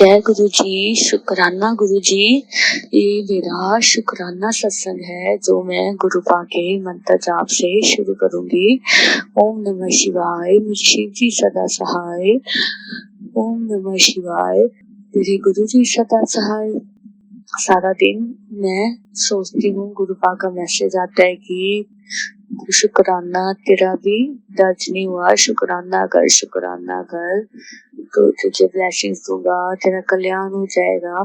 जय गुरु जी। शुकराना गुरु जी। ये मेरा शुकराना सत्संग है जो मैं गुरु पा के मंत्र जाप से शुरू करूंगी। ओम नमः शिवाय, मुझे शिव जी सदा सहाय। ओम नमः शिवाय, मेरे गुरु जी सदा सहाय। सारा दिन मैं सोचती हूँ, गुरु पा का मैसेज आता है कि शुकराना तेरा भी दर्ज नहीं हुआ, शुकराना कर, शुकराना कर तो तुझे ब्लेसिंग्स दूंगा, तेरा कल्याण हो जाएगा।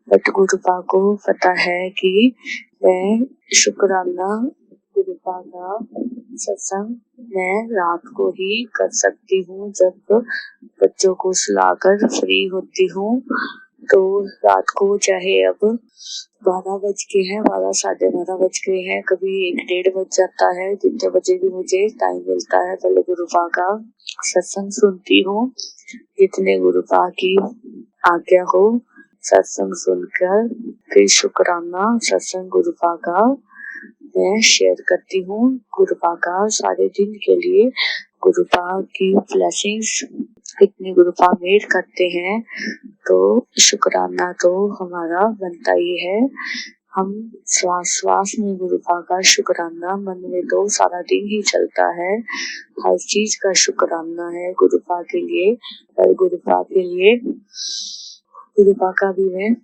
बट गुरु पा को पता है कि मैं शुकराना गुरु पा का सत्संग मैं रात को ही कर सकती हूँ, जब बच्चों को सुलाकर फ्री होती हूँ। तो रात को चाहे अब 12 बज के हैं, 12 साढ़े 12 बज गए हैं, कभी 1 डेढ़ बज जाता है, जितने बजे भी मुझे टाइम मिलता है पहले गुरुपा का सत्संग सुनती हूँ। जितने गुरुपा की आज्ञा हो सत्संग सुनकर फिर शुक्राना सत्संग गुरुपा का मैं शेयर करती हूँ। गुरुपा का सारे दिन के लिए गुरुपा की ब्लेसिंग्स इतनी गुरुपा मेड करते हैं, तो शुक्राना तो हमारा बनता ही है। हम श्वास श्वास में गुरुपा का शुक्राना, मन में तो सारा दिन ही चलता है, हर चीज का शुक्राना है गुरुपा के लिए। और गुरुपा के लिए गुरुपा का भी मैं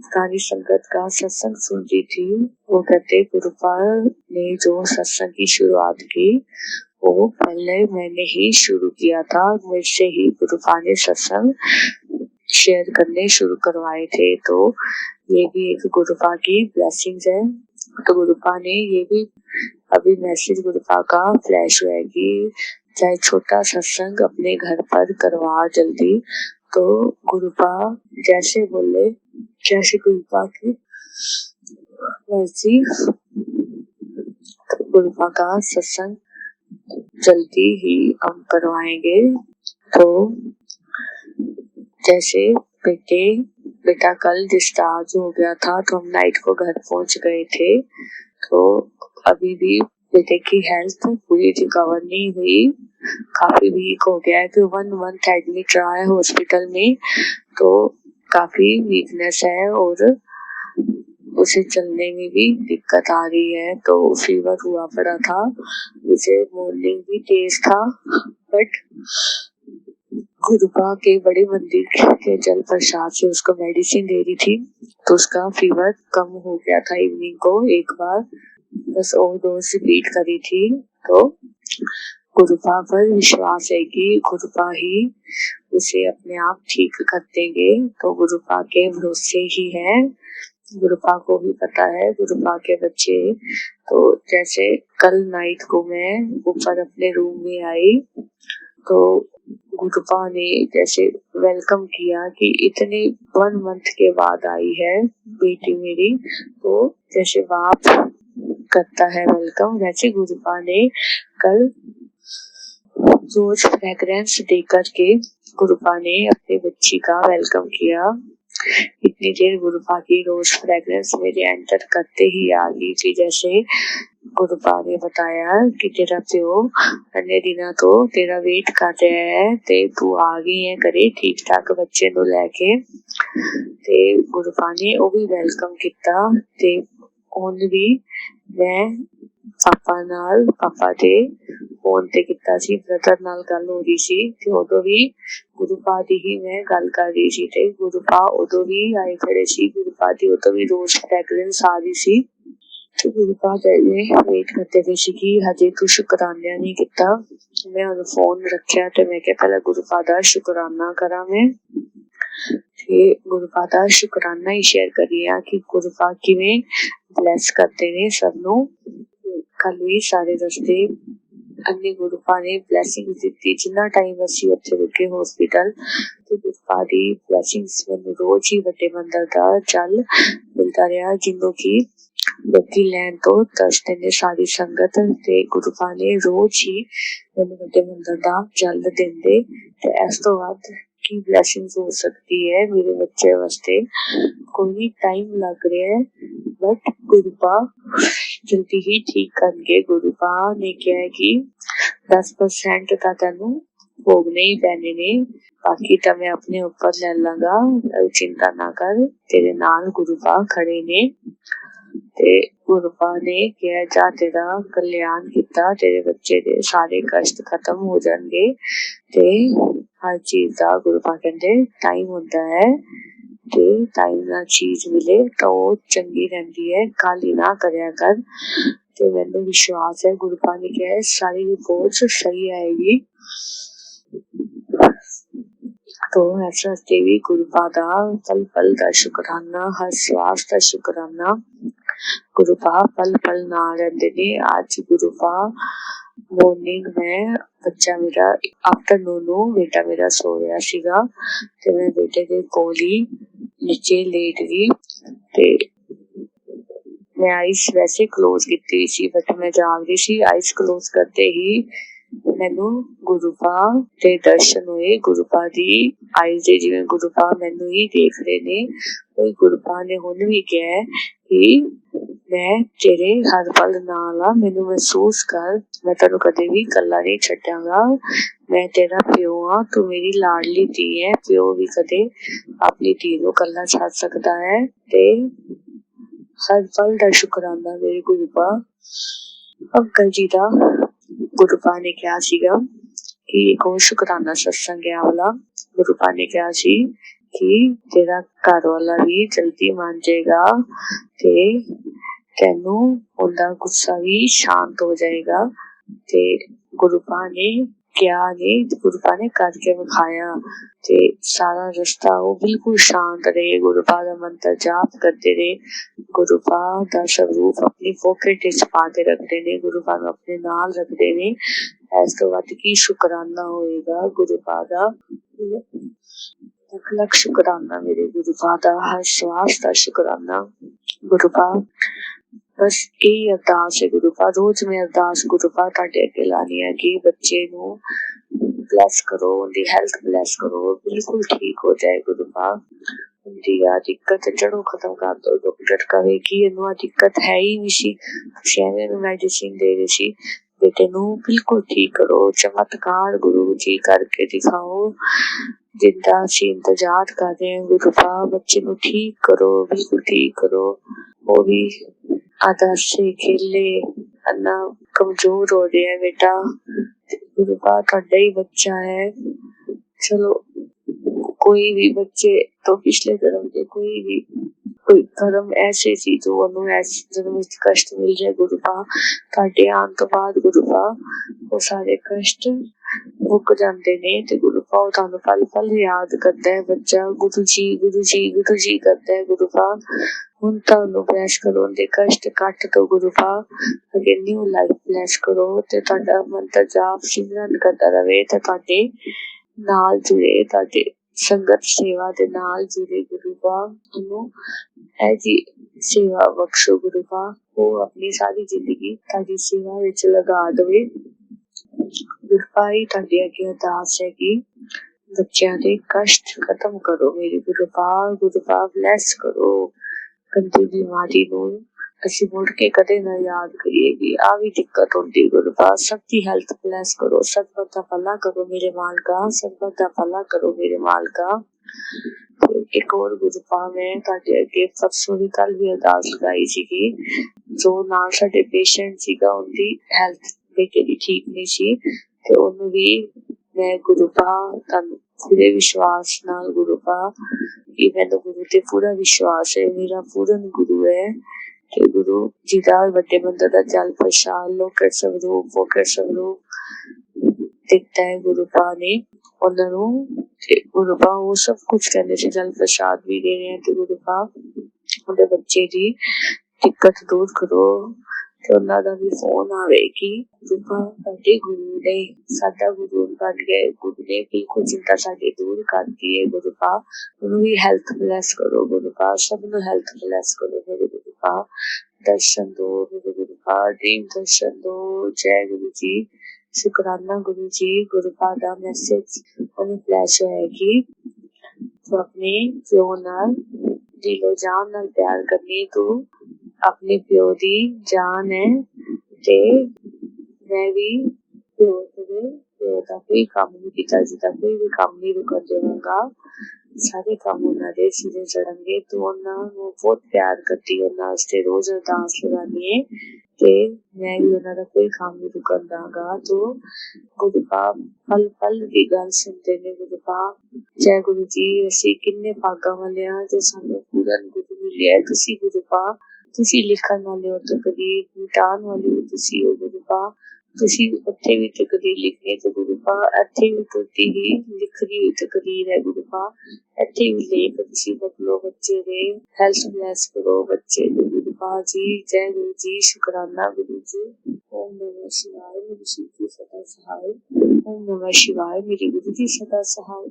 सारी संगत का सत्संग सुन रही थी। वो कहते गुरुपा ने जो सत्संग की शुरुआत की वो पहले मैंने ही शुरू किया था, मुझसे ही गुरुपा ने सत्संग शेयर करने शुरू करवाए थे। तो ये भी एक गुरुपा की ब्लेसिंग्स है। तो गुरुपा ने ये भी अभी मैसेज गुरुपा का फ्लैश हुआ है कि चाहे छोटा सत्संग अपने घर पर करवा जल्दी। तो गुरुपा जैसे बोले, जैसे गुरुपा की मर्जी, तो गुरुपा का सत्संग जल्दी ही हम करवाएंगे। तो जैसे बेटा कल डिस्चार्ज हो गया था तो हम नाइट को घर पहुंच गए थे। तो अभी भी बेटे की हेल्थ पूरी रिकवर नहीं हुई, काफी वीक हो गया है। कि 1 मंथ एडमिट रहा है हॉस्पिटल में, तो काफी वीकनेस है और उसे चलने में भी दिक्कत आ रही है। तो फीवर हुआ पड़ा था, उसे मॉर्निंग भी तेज था, बट गुरुपा के बड़े मंदिर के जल प्रसाद से उसको मेडिसिन दे रही थी, तो उसका फीवर कम हो गया था। इवनिंग को एक बार बस ओवरडोज रिपीट करी थी। तो गुरुपा पर विश्वास है कि गुरुपा ही उसे अपने आप ठीक कर देंगे। तो गुरुपा के भरोसे ही है, गुरुपा को भी पता है गुरुपा के बच्चे। तो जैसे कल नाइट को मैं ऊपर अपने रूम में आई तो गुरुपा ने जैसे वेलकम किया कि इतने 1 मंथ के बाद आई है बेटी मेरी, तो जैसे बाप करता है वेलकम, वैसे गुरुपा ने कल रोज फ्रेग्रेंस देकर के गुरुपा ने अपने बच्ची का वेलकम किया। इतनी देर गुरुपा की रोज फ्रेग्रेंस मेरे एंटर करते ही आ गई थी। जैसे गुरुपा ने बताया कि तेरा प्यो अन्य दिना तो तेरा वेट कर रहा है ते तू आ गई है करे ठीक ठाक बच्चे नु लैके। ते गुरुपा ने वो भी वेलकम किया। ते ओन भी मैं पापा दे फोन ते किता सी, ब्रदर नाल गल हो रही सी ते उदो भी गुरुपा दी ही मैं गल कर रही सी। ते गुरुपा उदो भी आए खड़े सी, गुरुपा दी उदो भी रोज फ्रेग्रेंस आ रही सी। तो गुरुपा ने वेट करते हुए सी कि हजे तू शुकराना नहीं किता। मैं उन्हें फोन रखा ते मैं क्या पहले गुरुपा दा शुकराना करा। मैं गुरुपा दा शुकराना ही शेयर करिए कि गुरुपा किवें ब्लेस करते ने सबनों। कल भी सारे रस्ते अन्य गुरुपा ने ब्लेसिंग दी, जिन्ना टाइम असी उत्थे रुके हॉस्पिटल। तो गुरुपा दी ब्लेसिंग्स मैनूं रोज ही वड्डे मंदिर दा जल मिलता रहा, जिन्हों की लोकी लैन तो तरसते ने सारी संगत। ते गुरुपा ने रोज ही मैनूं वड्डे मंदिर दा जल देंदे। ते इस तो वध की ब्लेसिंग्स हो सकती है मेरे बच्चे वास्ते। कोई टाइम लग रहा है बट गुरुपा जल्दी ही ठीक करके। गुरुपा ने क्या है कि 10% का तेनू भोगने ही पैने ने, बाकी तो मैं अपने ऊपर ले लांगा, चिंता ना कर, तेरे नाल गुरु पा खड़े ने। ते गुरु पा ने किया जा तेरा कल्याण किता, तेरे बच्चे दे सारे कष्ट खत्म हो जाएंगे। ते हर चीज का गुरु पा कहते टाइम होता है, ते टाइम ਨਾਲ चीज मिले तो वो चंगी रहती है, काली ना करया कर। ते मैंने विश्वास है गुरु पा ने किया सारी रिपोर्ट सही आएगी। तो ऐसा देवी गुरु पा दा पल पल का शुकराना, हर श्वास का शुकराना। गुरु पा पल पल ना रहते ने। आज गुरु पा मॉर्निंग में बच्चा मेरा आफ्टरनून बेटा मेरा सो रहा सीगा, ते मैं बेटे के कोल ही नीचे लेट गई। ते मैं आइस वैसे क्लोज की सी, बट मैं जाग रही सी। आइस क्लोज करते ही मैनू गुरु पा दे दर्शन हुए। गुरु पा दी आइस दे जिवें गुरु पा मैनू ही देख रहे ने। गुरु पा ने हुण भी कहा है कि मैं तेरे हर पल नाल आ, मैनू महसूस कर, मैं तेनू कदे भी कल्ला नहीं छड्डांगा। मैं तेरा प्यो हाँ, तू मेरी लाडली धी है। प्यो भी कदे अपनी धी नू कल्ला छड्ड सकदा है। ते हर पल दा शुकराना मेरे गुरु पा। अंकल जी दा गुरु पा ने कहा सीगा कि एक और शुकराना सत्संग है वाला। गुरु पा ने कहा सी कि तेरा घर वाला भी जल्दी मान जाएगा, ते तेनू उनका गुस्सा भी शांत हो जाएगा। ते गुरु पा ने क्या ने गुरु पा ने करके विखाया, ते सारा रास्ता वो बिल्कुल शांत रहे। गुरु पा दा मंत्र जाप करते रहे। गुरु पा दा स्वरूप अपनी पॉकेट विच पा के रखते ने, गुरु पा नू अपने नाल रखते ने। इस तो वध की शुकराना होएगा गुरु पा दा। लख लख शुकराना मेरे गुरु पा दा, हर श्वास दा शुकराना गुरु पा। बस यही अरदास है गुरु पा, रोज मैं अरदास गुरु पा तुहाडे अगे लानी है कि बच्चे नू ब्लैस करो, उनकी हेल्थ ब्लैस करो, बिल्कुल ठीक हो जाए गुरु पा। उनकी आ दिक्कत जड़ों खत्म कर दो। डॉक्टर कहे कि इन्हू दिक्कत है ही नहीं सी, तुसीं एवें इन्हू मेडिसिन दे रहे सी, बेटे नू बिल्कुल ठीक करो। चमत्कार गुरु जी करके दिखाओ, जिंदा असीं इंतजार कर रहे हैं गुरु पा। बच्चे नू ठीक करो, बिल्कुल ठीक करो। वो भी आधा से खेले अन्ना कमजोर हो रहे हैं बेटा, गुरु पा तुहाडा ही बच्चा है। चलो कोई भी बच्चे तो पिछले जन्म के कोई कर्म ऐसे सी जो उन्होंने ऐसे जन्म विच कष्ट मिल जाए गुरु पा, तुहाडे आन तो बाद गुरु पा वो सारे कष्ट मुक जाते ने। ते गुरु पा वो तुहानू पल पल याद करता है बच्चा, गुरु जी गुरु जी गुरु जी करता है गुरु पा। हुण तुहानू ब्लैस करो, उनके कष्ट कट दो गुरु पा, अगे न्यू लाइफ ब्लैस करो। ते तुहाडा मंत्र जाप सिमरन करता रहे, ते तुहाडे नाल जुड़े, तुहाडे संगत सेवा दे नाल जुड़े गुरु पा। उन्नू ऐसी सेवा बख्शो गुरु पा, वो अपनी सारी जिंदगी तुहाडी सेवा विच लगा दवे। गुरु पा ही तुहाडे अगे अरदास है कि बच्चों के कष्ट खत्म करो मेरे गुरु पा। गुरु पा ब्लैस करो। गंदी बीमारी नू असीं मुड़ के कदे ना याद करिए कि आ भी दिक्कत होंदी गुरु पा। सबकी हेल्थ ब्लैस करो, सबका दा भला करो मेरे मालका, सबका दा भला करो मेरे मालका। एक और गुरु पा मैं तुहाडे अगे परसों भी कल भी अरदास लगाई सीगी, जो नाल साडे पेशेंट सीगा उनकी हेल्थ बेटे दी ठीक नहीं सी, ते ओनू भी मैं गुरु पा तुहानू पूरे विश्वास नाल गुरु पा कि मैनू गुरु ते पूरा विश्वास है, मेरा पूर्ण गुरु है। ते गुरु जी दा वड्डे बंदे दा जल प्रसाद लोकट स्वरूप फोकट स्वरूप दिता है गुरु पा ने उन्हां नू। ते गुरु पा वो सब कुछ कहंदे सी, जल प्रसाद भी दे रहे हैं। ते गुरु पा उनके बच्चे दी दिक्कत दूर करो। ते उन्हां दा भी फोन आवे कि गुरु पा साडे गुरु ने साडा गुरु बन गए, गुरु ने बिल्कुल चिंता साडी दूर कर दी है गुरु पा। उन्हें भी हेल्थ ब्लैस करो गुरु पा, सबनू हेल्थ ब्लैस करो मेरे गुरु पा। दर्शन दो मेरे गुरु पा, ड्रीम दर्शन दो। जय गुरु जी। शुकराना गुरु जी। गुरु पा दा मैसेज उन्हें फ्लैश होया कि तू अपने प्यो नाल दिलो जान नाल प्यार करनी, तू अपने प्यो दी जान है। ते मैं भी प्यो तेरे ਦਾ ਕੋਈ ਕੰਮ ਨਹੀਂ ਕੀਤਾ, ਜਿੱਦਾਂ ਕੋਈ ਵੀ ਕੰਮ ਨਹੀਂ ਰੁਕਣ ਦੇਵਾਂਗਾ, ਸਾਰੇ ਕੰਮ ਉਹਨਾਂ ਦੇ ਸਿਰੇ ਚੜਨਗੇ। ਤੂੰ ਉਹਨਾਂ ਨੂੰ ਬਹੁਤ ਪਿਆਰ ਕਰਦੀ, ਉਹਨਾਂ ਵਾਸਤੇ ਰੋਜ਼ ਅਰਦਾਸ ਲਗਾਨੀ ਹੈ ਤੇ ਮੈਂ ਵੀ ਉਹਨਾਂ ਦਾ ਕੋਈ ਕੰਮ ਨਹੀਂ ਰੁਕਣ ਦਾਂਗਾ। ਤੋ ਗੁਰੂ ਸਾਹਿਬ ਪਲ ਪਲ ਦੀ ਗੱਲ ਸੁਣਦੇ ਨੇ। ਗੁਰੂ ਸਾਹਿਬ ਜੈ ਗੁਰੂ ਜੀ, ਅਸੀਂ ਕਿੰਨੇ ਭਾਗਾਂ ਵਾਲੇ ਹਾਂ ਜੋ ਸਾਨੂੰ ਪੂਰਨ ਗੁਰੂ ਮਿਲਿਆ। ਤੁਸੀਂ ਗੁਰੂ ਸਾਹਿਬ, ਤੁਸੀਂ ਲਿਖਣ ਵਾਲੇ ਹੋ ਤਕਦੀਰ, ਮਿਟਾਉਣ ਵਾਲੇ ਹੋ ਤੁਸੀਂ ਹੋ ਗੁਰੂ ਸਾਹਿਬ। ਤੁਸੀਂ ਉੱਥੇ ਵੀ ਤਕਦੀਰ ਲਿਖਣੀ ਤੇ ਗੁਰੂ ਸਾਹਿਬ ਇੱਥੇ ਵੀ ਟੁੱਟੀ ਹੀ ਲਿਖਣੀ ਹੋਈ ਤਕਦੀਰ ਹੈ ਗੁਰੂ ਸਾਹਿਬ। ਇੱਥੇ ਵੀ ਲੇਖ ਤੁਸੀਂ ਬਦਲੋ ਬੱਚੇ ਦੇ, ਹੈਲਥ ਬਲੈਸ ਕਰੋ ਬੱਚੇ ਦੇ ਗੁਰੂ ਸਾਹਿਬ ਜੀ। ਜੈ ਗੁਰੂ ਜੀ, ਸ਼ੁਕਰਾਨਾ ਗੁਰੂ ਜੀ। ਓਮ ਨਮः शिवाय, मेरी शिव जी सदा सहाय। ओम नमः शिवाय, मेरी गुरु जी सदा सहाय।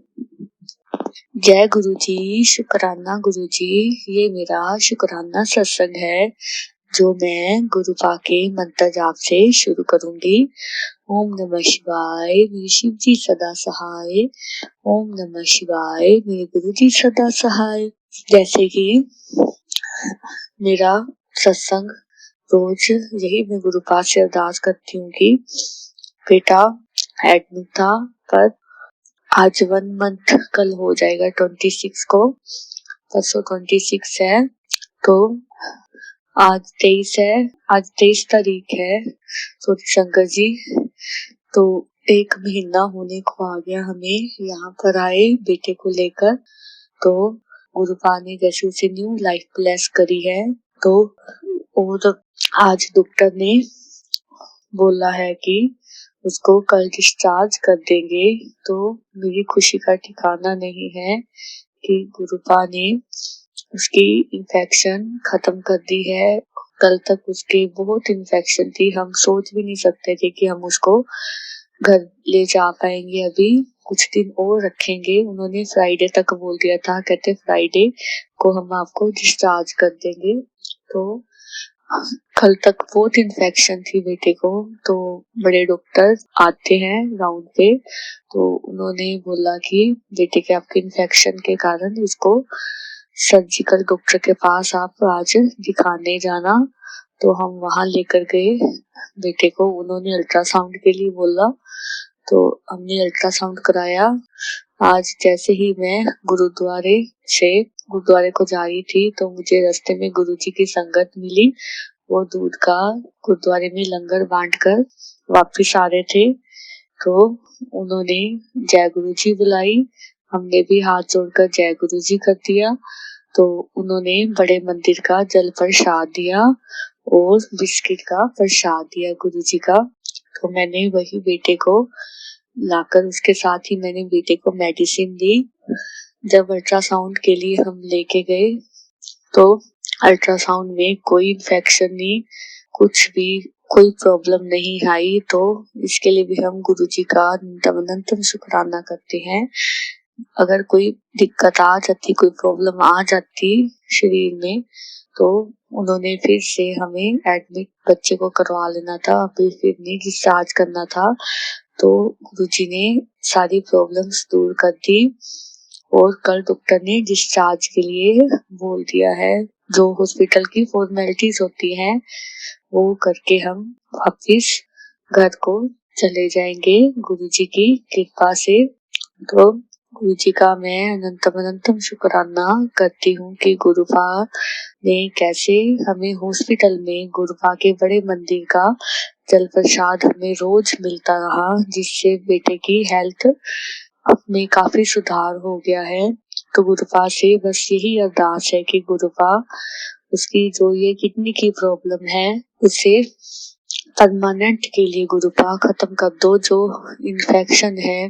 जय गुरु जी, शुकराना गुरु जी। ये मेरा शुकराना सत्संग है जो मैं गुरु पाके मंत्र जाप से शुरू करूंगी। ओम नमः शिवाय, मेरी शिव जी सदा सहाय। ओम नमः शिवाय, मेरे गुरु जी सदा सहाय। जैसे कि मेरा सत्संग रोज यही मैं गुरु पास से अरदास करती हूँ कि बेटा एडमिट था, पर आज 1 मंथ कल हो जाएगा 26 को, परसों 26 है, तो आज 23 है, आज 23 तारीख है। तो शंकर जी, तो 1 महीना होने को आ गया हमें यहाँ पर आए बेटे को लेकर। तो गुरुपा ने जैसे उसे न्यू लाइफ ब्लेस करी है, तो और आज डॉक्टर ने बोला है कि उसको कल डिस्चार्ज कर देंगे। तो मेरी खुशी का ठिकाना नहीं है कि गुरुपा ने उसकी इन्फेक्शन खत्म कर दी है। कल तक उसके बहुत इन्फेक्शन थी, हम सोच भी नहीं सकते थे कि हम उसको घर ले जा पाएंगे। अभी कुछ दिन और रखेंगे, उन्होंने फ्राइडे तक बोल दिया था, कहते फ्राइडे को हम आपको डिस्चार्ज कर देंगे। तो कल तक बहुत इन्फेक्शन थी बेटे को। तो बड़े डॉक्टर आते हैं राउंड पे, तो उन्होंने बोला कि बेटे के आपके इन्फेक्शन के कारण इसको सर्जिकल डॉक्टर के पास आप आज दिखाने जाना। तो हम वहां लेकर गए बेटे को, उन्होंने अल्ट्रासाउंड के लिए बोला, तो हमने अल्ट्रासाउंड कराया। आज जैसे ही मैं गुरुद्वारे को जा रही थी, तो मुझे रास्ते में गुरुजी की संगत मिली। वो दूध का गुरुद्वारे में लंगर बांटकर वापिस आ रहे थे, तो उन्होंने जय गुरु जी बुलाई। हमने भी हाथ जोड़कर जय गुरु जी कर दिया। तो उन्होंने बड़े मंदिर का जल प्रसाद दिया और बिस्किट का प्रसाद दिया गुरु जी का। तो मैंने वही बेटे को लाकर, उसके साथ ही मैंने बेटे को मेडिसिन दी। जब अल्ट्रासाउंड के लिए हम लेके गए, तो अल्ट्रासाउंड में कोई इन्फेक्शन नहीं, कुछ भी कोई प्रॉब्लम नहीं आई। तो इसके लिए भी हम गुरु जी का अनंतम शुक्राना करते हैं। अगर कोई दिक्कत आ जाती, कोई प्रॉब्लम आ जाती शरीर में, तो उन्होंने फिर से हमें एडमिट बच्चे को करवा लेना था, फिर नहीं डिस्चार्ज करना था। तो गुरुजी ने सारी प्रॉब्लम्स दूर कर दी और कल डॉक्टर ने डिस्चार्ज के लिए बोल दिया है। जो हॉस्पिटल की फॉर्मेलिटीज होती हैं वो करके हम वापिस घर को चले जाएंगे गुरुजी की कृपा से। तो गुरु जी का मैं अनंतम शुक्राना करती हूँ कि गुरुपा ने कैसे हमें हॉस्पिटल में गुरुपा के बड़े मंदिर का जल प्रसाद हमें रोज मिलता रहा, जिससे बेटे की हेल्थ में काफी सुधार हो गया है। तो गुरुपा से बस यही अरदास है कि गुरुपा उसकी जो ये किडनी की प्रॉब्लम है उसे परमानेंट के लिए गुरुपा खत्म कर दो। जो इन्फेक्शन है,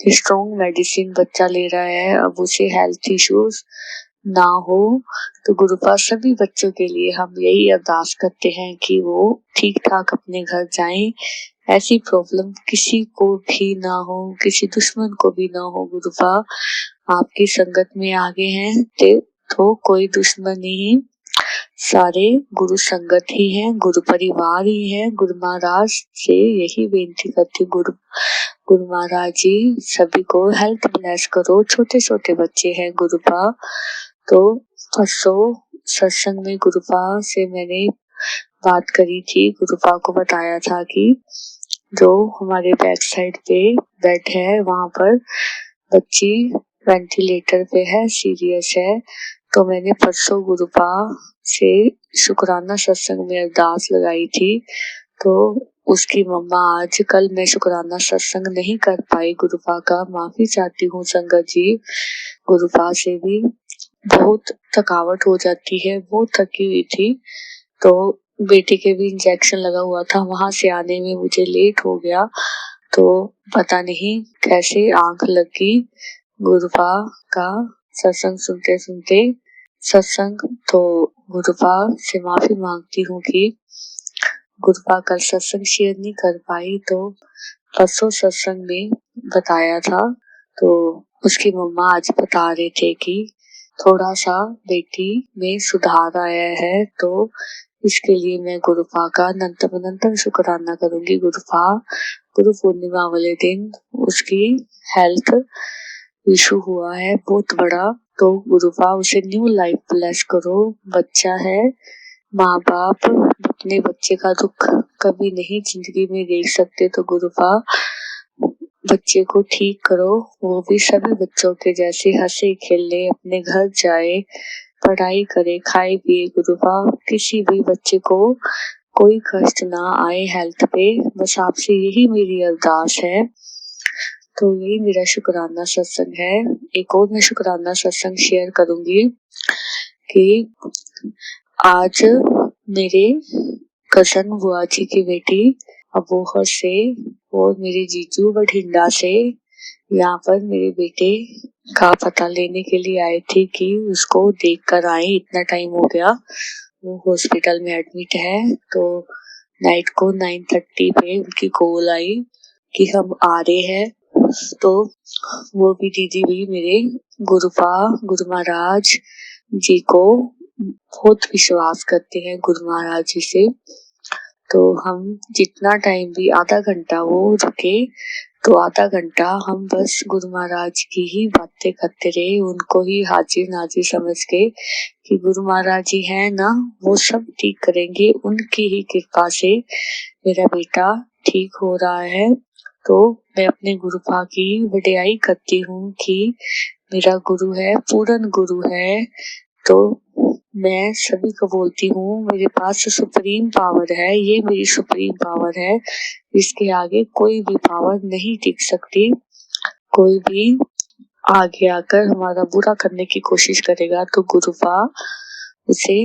स्ट्रॉन्ग मेडिसिन बच्चा ले रहा है, अब उसे हेल्थ इश्यूज ना हो। तो गुरुपा सभी बच्चों के लिए हम यही अरदास करते हैं कि वो ठीक ठाक अपने घर जाएं, ऐसी प्रॉब्लम किसी को भी ना हो, किसी दुश्मन को भी ना हो। गुरुपा आपकी संगत में आगे हैं तो कोई दुश्मन नहीं, सारे गुरु संगत ही हैं, गुरु परिवार ही है। गुरु महाराज से यही बेनती करती, गुरु महाराज जी सभी को हेल्थ ब्लेस करो। छोटे छोटे बच्चे हैं गुरुपा। तो परसों सत्संग में गुरुपा से मैंने बात करी थी, गुरुपा को बताया था कि जो हमारे बैक साइड पे बेड है वहां पर बच्ची वेंटिलेटर पे है, सीरियस है। तो मैंने परसों गुरुपा से शुक्राना सत्संग में अरदास लगाई थी। तो उसकी मम्मा आज कल मैं शुक्राना सत्संग नहीं कर पाई गुरुपा का माफी चाहती हूँ संगत जी। गुरुपा से भी बहुत थकावट हो जाती है, बहुत थकी हुई थी। तो बेटे के भी इंजेक्शन लगा हुआ था, वहां से आने में मुझे लेट हो गया। तो पता नहीं कैसे आंख लगी गुरुपा का सत्संग सुनते सुनते सत्संग। तो गुरुपा से माफी मांगती हूँ कि गुरुपा कल सत्संग शेयर नहीं कर पाई। तो परसों सत्संग में बताया था, तो उसकी मम्मा आज बता रहे थे कि थोड़ा सा बेटी में सुधार आया है। तो इसके लिए मैं गुरुपा का अनंत शुक्राना करूंगी। गुरुपा गुरु पूर्णिमा वाले दिन उसकी हेल्थ इशू हुआ है बहुत बड़ा। तो गुरुपा उसे न्यू लाइफ ब्लेस करो। बच्चा है, माँ बाप अपने बच्चे का दुख कभी नहीं जिंदगी में देख सकते। तो गुरुपा बच्चे को ठीक करो, वो भी सभी बच्चों के जैसे हंसे खेले अपने घर जाए, पढ़ाई करे, खाए पिए। गुरुपा किसी भी बच्चे को कोई कष्ट ना आए हेल्थ पे, बस आपसे यही मेरी अरदास है। तो यही मेरा शुक्राना सत्संग है। एक और मैं शुक्राना सत्संग शेयर करूंगी कि आज मेरे कजन बुआ जी की बेटी अबोहर से और मेरे जीजू बठिंडा से यहाँ पर मेरे बेटे का पता लेने के लिए आए थे कि उसको देख कर आए। इतना टाइम हो गया, वो हॉस्पिटल में एडमिट है। तो नाइट को 9:30 पे उनकी कॉल आई कि हम आ रहे हैं। तो वो भी दीदी भी मेरे गुरुपा गुरु महाराज जी को बहुत विश्वास करते हैं, गुरु महाराज जी से। तो हम जितना टाइम भी, आधा घंटा वो रुके तो आधा घंटा हम बस गुरु महाराज की ही बातें करते रहे, उनको ही हाजिर नाजिर समझ के कि गुरु महाराज जी है ना, वो सब ठीक करेंगे। उनकी ही कृपा से मेरा बेटा ठीक हो रहा है। तो मैं अपने गुरुपा की वडियाई करती हूँ कि मेरा गुरु है, पूर्ण गुरु है। तो मैं सभी को बोलती हूँ मेरे पास सुप्रीम पावर है, ये मेरी सुप्रीम पावर है, इसके आगे कोई भी पावर नहीं टिक सकती। कोई भी आगे आकर हमारा बुरा करने की कोशिश करेगा तो गुरुपा उसे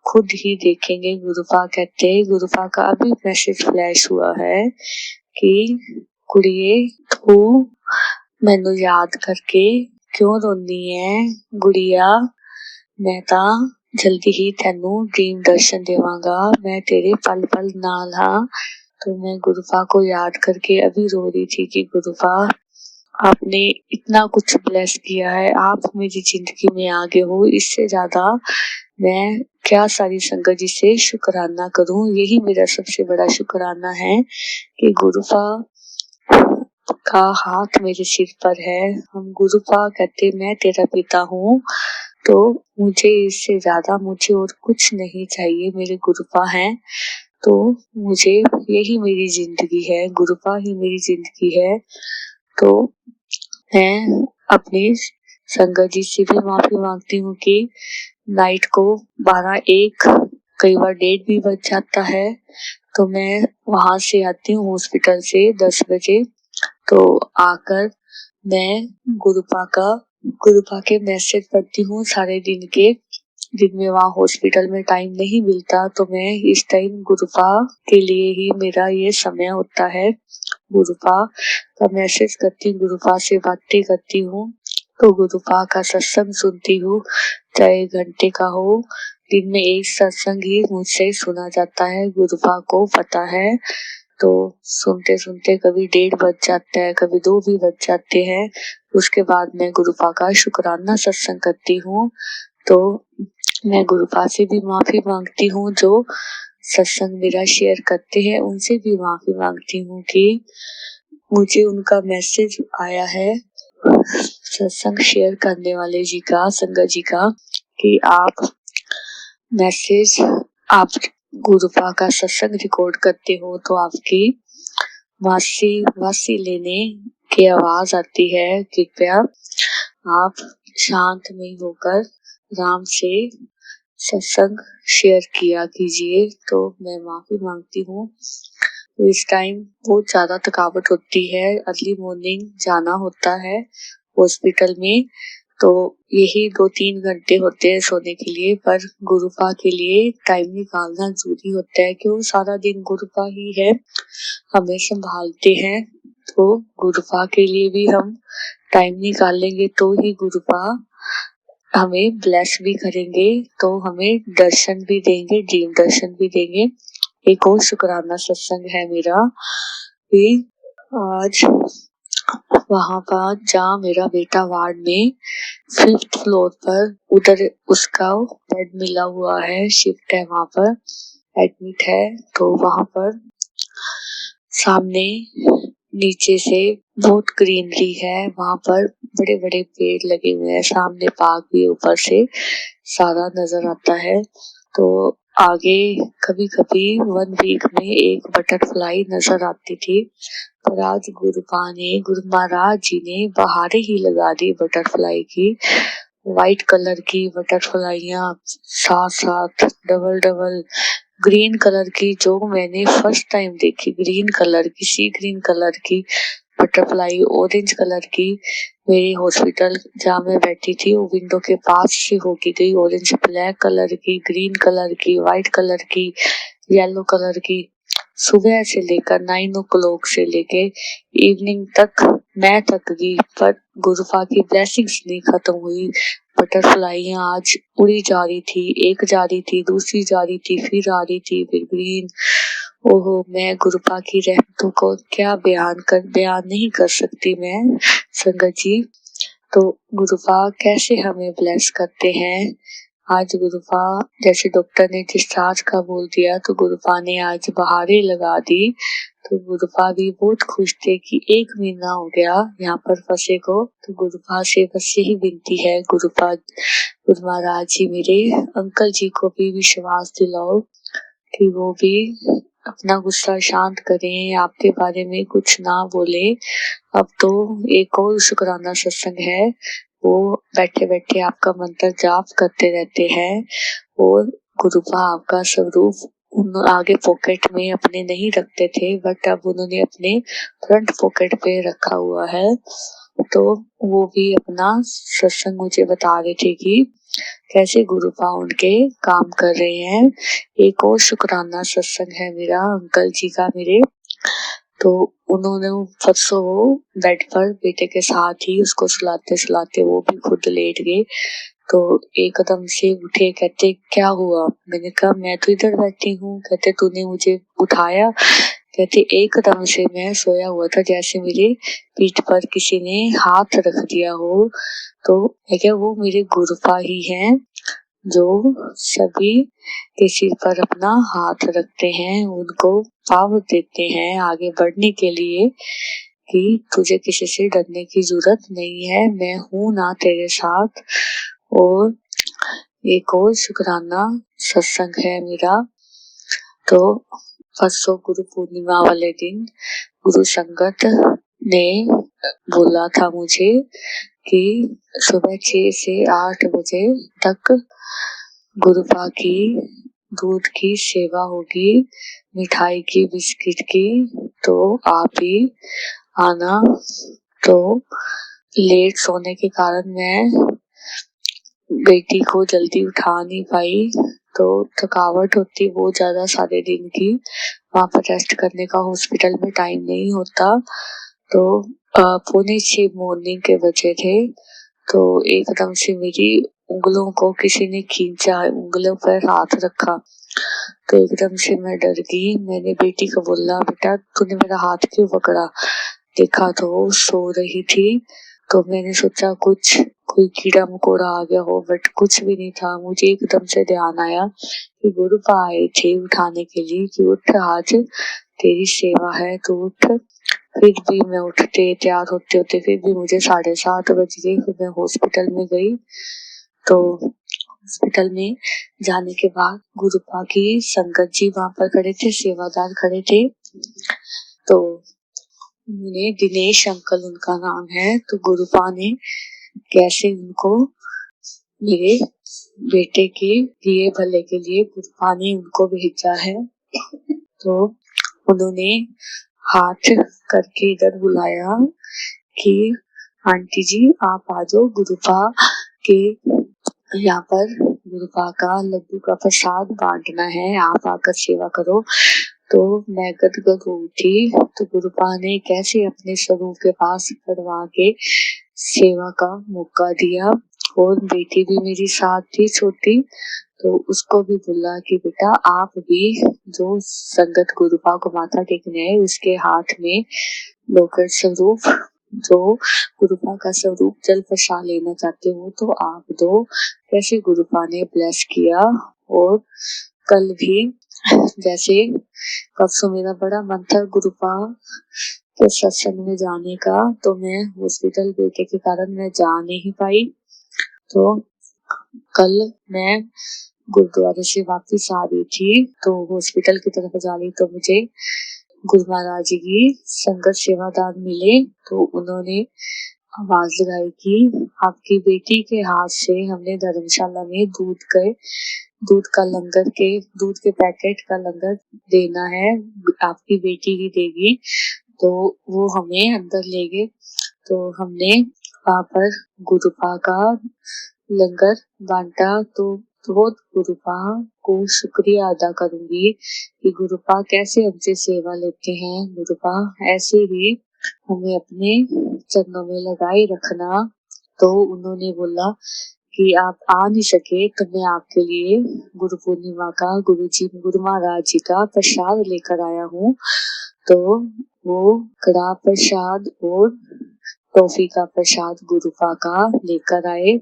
खुद ही देखेंगे। गुरुपा कहते हैं, गुरुपा का अभी मैसेज फ्लैश हुआ है कि कुड़िए तू मैनू याद करके क्यों रोनी है गुड़िया, मैं ता जल्दी ही तेनू ड्रीम दर्शन देवांगा, मैं तेरे पल पल नाल हाँ। तो मैं गुरुपा को याद करके अभी रो रही थी कि गुरुपा आपने इतना कुछ ब्लेस किया है, आप मेरी जिंदगी में आगे हो, इससे ज्यादा मैं क्या सारी संगत जी से शुक्राना करूं। यही मेरा सबसे बड़ा शुक्राना है कि गुरुपा का हाथ मेरे सिर पर है। हम गुरुपा कहते मैं तेरा पिता हूँ, तो मुझे इससे ज्यादा मुझे और कुछ नहीं चाहिए। मेरे गुरुपा हैं तो मुझे यही मेरी जिंदगी है, गुरुपा ही मेरी जिंदगी है। तो मैं अपनी संगत जी से भी माफी मांगती हूँ कि नाइट को 12-1 कई बार 1:30 भी बज जाता है। तो मैं वहां से आती हूँ हॉस्पिटल से 10 बजे। तो आकर मैं गुरुपा के मैसेज पढ़ती हूँ सारे दिन के। दिन में वहाँ हॉस्पिटल में टाइम नहीं मिलता, तो मैं इस टाइम गुरुपा के लिए ही मेरा ये समय होता है। गुरुपा का मैसेज करती हूँ, गुरुपा से बातें करती हूँ। तो गुरुपा का सत्संग सुनती हूँ, चाहे 1 घंटे का हो। दिन में 1 सत्संग ही मुझसे सुना जाता है, गुरुपा को पता है। तो सुनते सुनते कभी 1:30 बज जाता है, कभी 2 भी बज जाते हैं। उसके बाद मैं गुरुपा का शुक्राना सत्संग करती हूँ। तो मैं गुरुपा से भी माफी मांगती हूँ, जो सत्संग मेरा शेयर करते हैं उनसे भी माफी मांगती हूँ कि मुझे उनका मैसेज आया है सत्संग शेयर करने वाले जी का, संगत जी का, कि आप मैसेज, आप गुरुपा का सत्संग रिकॉर्ड करते हो तो आपकी वासी वासी लेने की आवाज आती है। कृपया आप शांतमय होकर आराम से सत्संग शेयर किया कीजिए। तो मैं माफी मांगती हूँ। इस टाइम बहुत ज्यादा थकावट होती है, अर्ली मॉर्निंग जाना होता है हॉस्पिटल में, तो यही 2-3 घंटे होते हैं सोने के लिए, पर गुरुपा के लिए टाइम निकालना जरूरी होता है। क्यों, सारा दिन गुरुपा ही है, हमें संभालते हैं, तो गुरुपा के लिए भी हम टाइम निकालेंगे तो ही गुरुपा हमें ब्लेस भी करेंगे, तो हमें दर्शन भी देंगे, ड्रीम दर्शन भी देंगे। एक और शुक्राना सत्संग है मेरा कि आज वहां पर जहाँ मेरा बेटा वार्ड में 5th फ्लोर पर, उधर उसका बेड मिला हुआ है, शिफ्ट है, वहां पर एडमिट है। तो वहां पर सामने नीचे से बहुत ग्रीनरी है, वहां पर बड़े बड़े पेड़ लगे हुए हैं, सामने पार्क भी ऊपर से सारा नजर आता है। तो आगे कभी कभी 1 वीक में एक बटरफ्लाई नजर आती थी, पर आज गुरु महाराज जी ने बहारें ही लगा दी बटरफ्लाई की। व्हाइट कलर की बटरफ्लाइयां साथ साथ डबल डबल ग्रीन कलर की, जो मैंने फर्स्ट टाइम देखी, ग्रीन कलर की, सी ग्रीन कलर की बटरफ्लाई, ऑरेंज कलर की। मेरी हॉस्पिटल जहाँ मैं बैठी थी वो विंडो के पास से होके गई, ऑरेंज ब्लैक कलर की, ग्रीन कलर की, व्हाइट कलर की, येलो कलर की। सुबह से लेकर 9 o'clock से लेके इवनिंग तक मैं थक गई, पर गुरुपा की ब्लेसिंग्स नहीं खत्म हुई। बटरफ्लाइयां आज उड़ी जा रही थी, एक जा रही थी, दूसरी जा रही थी, फिर आ रही थी, फिर ग्रीन। ओहो, मैं गुरुपा की रहमतों को क्या बयान नहीं कर सकती मैं, संगत जी। तो गुरुपा कैसे हमें ब्लेस करते हैं। आज गुरुपा, जैसे डॉक्टर ने डिस्चार्ज का बोल दिया, तो गुरुपा ने आज बहारें लगा दी। तो गुरुपा भी बहुत खुश थे कि 1 महीना हो गया यहाँ पर फंसे को। तो गुरुपा से बस यही विनती है, गुरु महाराज जी मेरे अंकल जी को भी विश्वास दिलाओ कि वो भी अपना गुस्सा शांत करें, आपके बारे में कुछ ना बोले। अब तो एक और शुक्राना सत्संग है, वो बैठे बैठे आपका मंत्र जाप करते रहते हैं, और गुरुपा आपका स्वरूप आगे पॉकेट में अपने नहीं रखते थे, बट अब उन्होंने अपने फ्रंट पॉकेट पे रखा हुआ है। तो वो भी अपना सत्संग मुझे बता रहे थे कि कैसे गुरुपा उनके काम कर रहे हैं। एक और शुक्राना सत्संग है मेरा अंकल जी का मेरे। तो उन्होंने परसों वो बेड पर बेटे के साथ ही उसको सुलाते सुलाते वो भी खुद लेट गए। तो एकदम से उठे, कहते क्या हुआ। मैंने कहा मैं तो इधर बैठी हूँ। कहते तूने मुझे उठाया। कहते एकदम से मैं सोया हुआ था, जैसे मेरे पीठ पर किसी ने हाथ रख दिया हो। तो मैं क्या, वो मेरे गुरुपा ही हैं जो सभी के सिर पर अपना हाथ रखते हैं, उनको पावर देते हैं आगे बढ़ने के लिए कि तुझे किसी से डरने की जरूरत नहीं है, मैं हूं ना तेरे साथ। और एक और शुक्राना सत्संग है मेरा। तो परसों गुरु पूर्णिमा वाले दिन गुरु संगत ने बोला था मुझे कि सुबह 6 से 8 बजे तक गुरुपा की दूध की सेवा होगी, मिठाई की, बिस्किट की, तो आप ही आना। तो लेट सोने के कारण मैं बेटी को जल्दी उठा नहीं पाई, तो थकावट होती बहुत ज्यादा सारे दिन की, वहां पर रेस्ट करने का हॉस्पिटल में टाइम नहीं होता। तो 5:45 मॉर्निंग के बजे थे, तो एकदम से मेरी उंगलों को किसी ने खींचा, उंगलों पर हाथ रखा, तो एकदम से मैं डर गई। मैंने बेटी को बोला, बेटा तूने मेरा हाथ क्यों पकड़ा। देखा तो वो सो रही थी, तो मैंने सोचा कुछ कोई कीड़ा मकोड़ा आ गया हो, बट कुछ भी नहीं था। मुझे एकदम से ध्यान आया कि गुरुपा आए थे उठाने के लिए कि उठ, आज तेरी सेवा है तो उठ। फिर भी मैं उठते तैयार होते होते फिर भी मुझे 7:30 बज गए। फिर मैं हॉस्पिटल में गई, तो हॉस्पिटल में जाने के बाद गुरुपा की संगत जी वहां पर खड़े थे, सेवादार खड़े थे। तो उन्होंने दिनेश अंकल उनका नाम है, तो गुरुपा ने कैसे उनको मेरे बेटे के लिए भले के लिए गुरुपा ने उनको भेजा है। तो उन्होंने हाथ करके इधर बुलाया कि आंटी जी आप आ जाओ, गुरुपा के यहाँ पर गुरुपा का लड्डू का प्रसाद बांटना है, आप आकर सेवा करो। तो मैं गदगद हो उठी। तो गुरुपा ने कैसे अपने स्वरूप के पास करवा के सेवा का मौका दिया, और बेटी भी मेरी साथ थी छोटी, तो उसको भी बोला कि बेटा आप भी जो संगत गुरुपा को माथा टेकने है उसके हाथ में लोकर स्वरूप जो गुरुपा का स्वरूप जल प्रसाद लेना चाहते हो तो आप दो। कैसे गुरुपा ने ब्लेस किया। और कल भी जैसे परसों मेरा बड़ा मन था गुरुपा के सत्संग में जाने का, तो मैं हॉस्पिटल बेटे के कारण मैं जा नहीं पाई। तो कल मैं गुरुद्वारे से वापस आ रही थी, तो हॉस्पिटल की तरफ जा रही तो मुझे गुरु महाराज जी की संगत सेवादार मिले। तो उन्होंने आवाज लगाई कि आपकी बेटी के हाथ से हमने धर्मशाला में दूध के पैकेट का लंगर देना है, आपकी बेटी ही देगी। तो वो हमें अंदर ले गए। तो हमने वहां पर गुरुपा का लंगर बांटा। तो बहुत गुरुपा को शुक्रिया अदा करूंगी कि गुरुपा कैसे हमसे सेवा लेते हैं। गुरुपा ऐसे ही हमें अपने चरणों में लगाए रखना। तो उन्होंने बोला कि आप आ नहीं सके तो मैं आपके लिए गुरु पूर्णिमा का गुरु महाराज जी का प्रसाद लेकर आया हूँ। तो वो कड़ा प्रसाद और टॉफी का प्रसाद गुरुपा का लेकर आए।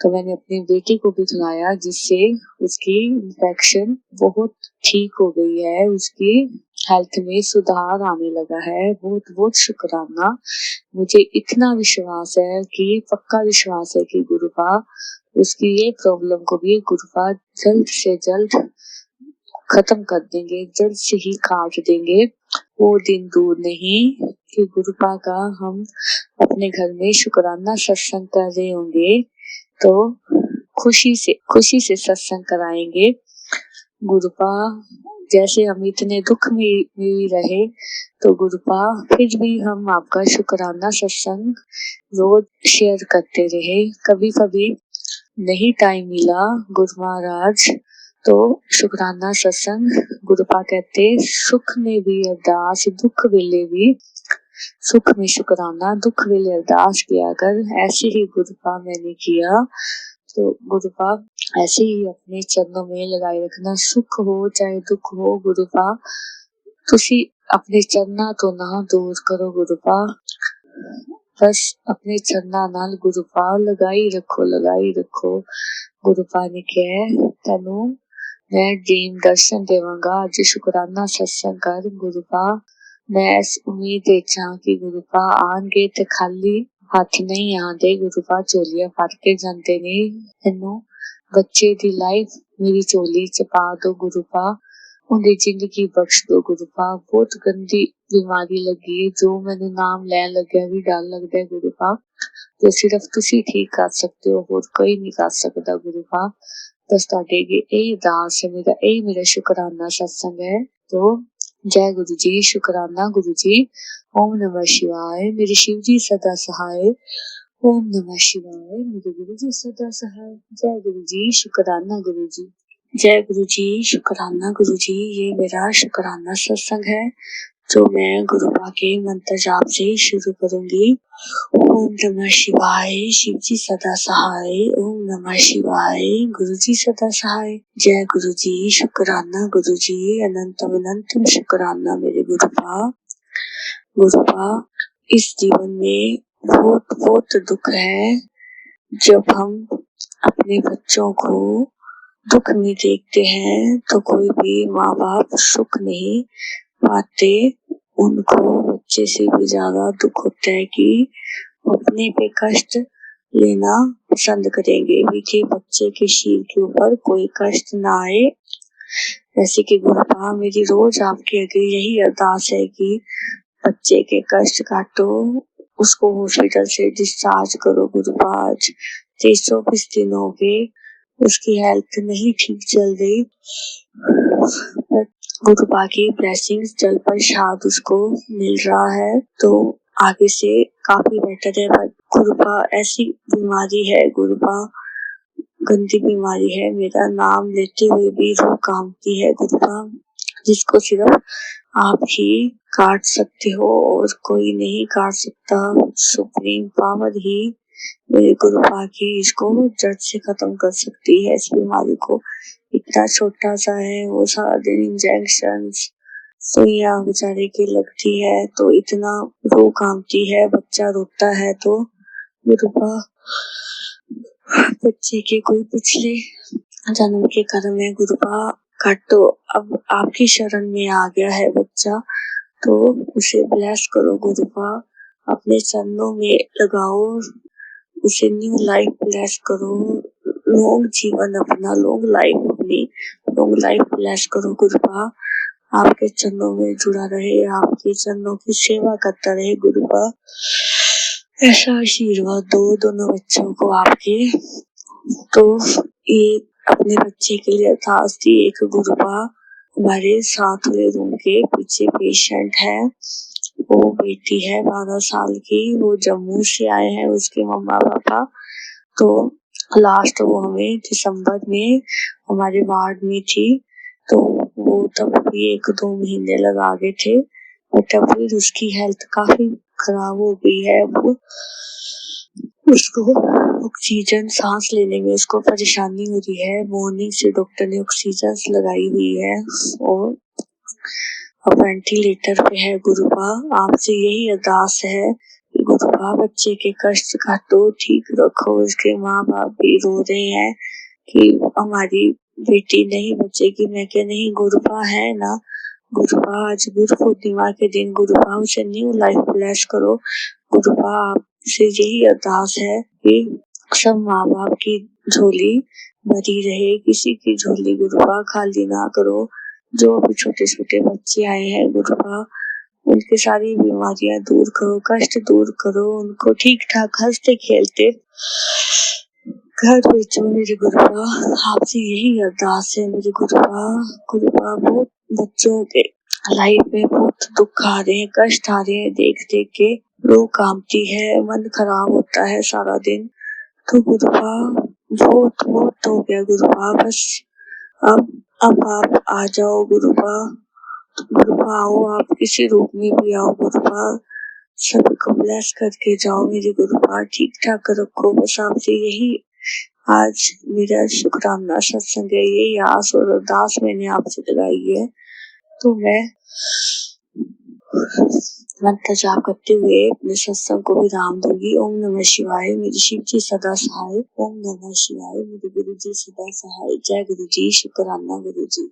तो मैंने अपनी बेटी को भी खिलाया, जिससे उसकी इन्फेक्शन बहुत ठीक हो गई है, उसकी हेल्थ में सुधार आने लगा है। बहुत बहुत शुक्राना। मुझे इतना विश्वास है कि पक्का विश्वास है कि गुरुपा उसकी ये प्रॉब्लम को भी गुरुपा जल्द से जल्द खत्म कर देंगे, जल्द से ही काट देंगे। वो दिन दूर नहीं कि गुरुपा का हम अपने घर में शुक्राना सत्संग कर रहे होंगे, तो खुशी से सत्संग कराएंगे। गुरुपा जैसे हम इतने दुख में भी रहे तो गुरुपा फिर भी हम आपका शुक्राना सत्संग रोज शेयर करते रहे। कभी कभी नहीं टाइम मिला गुरु महाराज तो शुक्राना सत्संग गुरुपा कहते सुख में भी अरदास दुख वेले भी सुख में शुक्राना दुख वेले अरदास किया कर। ऐसे ही गुरुपा मैंने किया। तो गुरुपा ऐसे ही अपने चरणों में लगाए रखना, सुख हो चाहे दुख हो गुरुपा तुसी अपने चरणा तो ना दूर करो गुरुपा, बस अपने चरणा नाल गुरुपा लगाई रखो। गुरुपा ने कहा तेनू मैं ड्रीम दर्शन देवांगा, अज शुक्राना सत्संग कर गुरुपा। मैं इस उम्मीद कि गुरुपा आनगे ते खाली हथ नहीं आंदे, गुरुपा झोलियां भर के जांदे ने। इनू बच्चे दी लाइफ मेरी झोली च पा दो गुरुपा, उन्हें जिंदगी बख्श दो गुरुपा। बहुत गंदी बीमारी लगी है, जो मैंने नाम लैन लग्या भी डर लगदा है गुरुपा, जो सिर्फ तुसी ठीक कर सकते हो, और कोई नहीं कर सकता गुरुपा। बस तुहाडे अगे यही अरदास है, मेरा शुक्राना सत्संग है। तो जय गुरु जी, शुक्राना गुरु जी। ओम नमः शिवाय, मेरे शिव जी सदा सहाय। ओम नमः शिवाय, मेरे गुरु जी सदा सहाय। जय गुरु जी, शुक्राना गुरु जी। जय गुरु जी, शुक्राना गुरु जी। ये मेरा शुक्राना सत्संग है जो मैं गुरुपा के मंत्र जाप से शुरू करूंगी। ओम नमः शिवाय, शिव जी सदा सहाय। ओम नमः शिवाय, गुरु जी सदा सहाय। जय गुरु जी, शुक्राना गुरु जी। अनंतम अनंतम शुक्राना मेरे गुरुपा। गुरुपा इस जीवन में बहुत बहुत दुख है जब हम अपने बच्चों को दुख में देखते हैं, तो कोई भी माँ बाप सुख नहीं पाते। उनको बच्चे से भी ज्यादा दुख होता है कि अपने पे कष्ट लेना पसंद करेंगे भी कि बच्चे के शरीर के ऊपर कोई कष्ट ना आए। जैसे कि गुरुपा मेरी रोज आपके आगे यही अरदास है कि बच्चे के कष्ट काटो, उसको हॉस्पिटल से डिस्चार्ज करो गुरुपा। आज 23 दिन हो गए, उसकी हेल्थ नहीं ठीक चल रही। गुरुपा की ब्लेसिंग्स जल प्रसाद उसको मिल रहा है, तो आगे से काफी बेटर है। बट गुरुपा ऐसी बीमारी है, गुरुपा गंदी बीमारी है, मेरा नाम लेते हुए भी वो कामती है गुरुपा, जिसको सिर्फ आप ही काट सकते हो और कोई नहीं काट सकता। सुप्रीम पावर ही मेरे गुरुपा की इसको जड़ से खत्म कर सकती है इस बीमारी को। इतना छोटा सा है, वो सारा दिन इंजेक्शन सुइयां बेचारे की लगती है, तो इतना रो कामती है। बच्चा रोता है तो गुरुपा बच्चे के कोई पिछले जन्म के कर्म है गुरुपा, काटो। अब आपकी शरण में आ गया है बच्चा, तो उसे ब्लेस करो गुरुपा, अपने चरणों में लगाओ, उसे न्यू लाइफ ब्लेस करो, लॉन्ग जीवन अपना, लॉन्ग लाइफ अपनी, लॉन्ग लाइफ ब्लेस करो गुरुपा। आपके चरणों में जुड़ा रहे, आपके चरणों की सेवा करता रहे गुरुपा। ऐसा आशीर्वाद दो दोनों बच्चों को आपके। तो ये अपने बच्चे के लिए अरदास थी। एक गुरुपा हमारे साथ वाले रूम के पीछे पेशेंट है, वो बेटी है 12 साल की, वो जम्मू से आए हैं उसके मम्मा पापा। तो लास्ट वो हमें दिसंबर में हमारे वार्ड में थी, तो वो तब भी 1-2 महीने लगा गए थे, बट अब फिर उसकी हेल्थ काफी खराब हो गई है। वो उसको ऑक्सीजन सांस लेने में उसको परेशानी हो रही है। मॉर्निंग से डॉक्टर ने ऑक्सीजन लगाई हुई है और वेंटिलेटर पे है गुरुपा। आपसे यही अरदास है कि गुरुपा बच्चे के कष्ट काटो, ठीक रखो। उसके माँ बाप भी रो रहे हैं कि हमारी बेटी नहीं बचेगी। मैं क्या नहीं, गुरुपा है ना। गुरुपा आज गुरु पूर्णिमा के दिन गुरुपा उसे न्यू लाइफ ब्लेस करो गुरुपा। आपसे यही अरदास है कि सब माँ बाप की झोली भरी रहे, किसी की झोली गुरुपा खाली ना करो। जो भी छोटे छोटे बच्चे आए हैं गुरुपा, उनकी सारी बीमारियां दूर करो, कष्ट दूर करो, उनको ठीक ठाक हंसते खेलते घर भेजो मेरे गुरुपा। आपसे यही अरदास है मेरे गुरुपा। गुरुपा बहुत बच्चों के लाइफ में बहुत दुख आ रहे हैं, कष्ट आ रहे हैं, देख देख के रो कामती है, मन खराब होता है सारा दिन। तो गुरुपा बहुत बहुत हो गया गुरुपा, बस अब आप आ जाओ गुरुपा। गुरुपा आओ, आप किसी रूप में भी आओ गुरुपा, सभी को ब्लेस करके जाओ मेरे गुरुपा, ठीक ठाक रखो। बस आपसे यही आज मेरा शुक्राना सत्संग है, यही आस और अरदास मैंने आपसे लगाई है। तो मैं मंत्र जाप करते हुए अपने सत्संग को विराम दूंगी। ओम नमः शिवाय, मेरी शिव जी सदा सहाय। ओम नमः शिवाय, मेरे गुरु जी सदा सहाय। जय गुरु जी, शुक्राना गुरु जी।